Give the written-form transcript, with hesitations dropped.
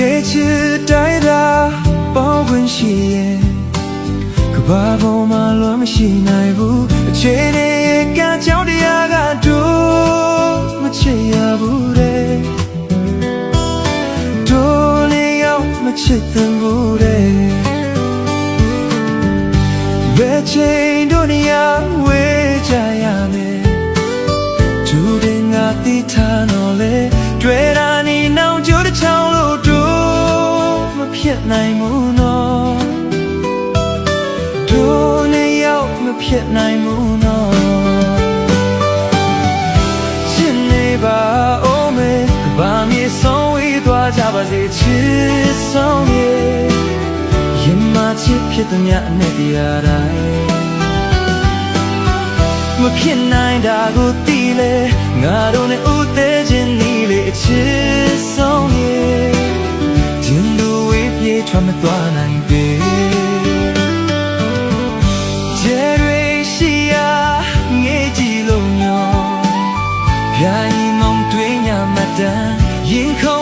这次带他保温些，可把我马乱么西奈不，这里也叫的呀个多，么切呀不得，多里要么切等不得，为这多尼呀为家呀me，注定啊地他诺嘞，对啦你闹就的长路多。ဖြစ်နိုင်မှုနော်တို့နဲ့ရောက်မဖြစ်နိုင်မှုနော်ရှင်နေပါဦးမေဘာမြေဆုံးဝေးသွားကြပါစေချစ်ဆုံးရဲ့ရင်မချစ်ဖြစ်တဲ့မြတ်နဲ့တရားတိုင်းမဖြစ်နိုင်တာကိုသိလေငါတို့နဲ့ဥသေးခြင်းနီးလေချစ်ဆုံးရဲ့ထွက်မသွားနိုင်ပေကျဲတွေရှိရာငေးကြည့်လို့ညောပြိုင်မောင်တွင်ညမတန်ရင်ခု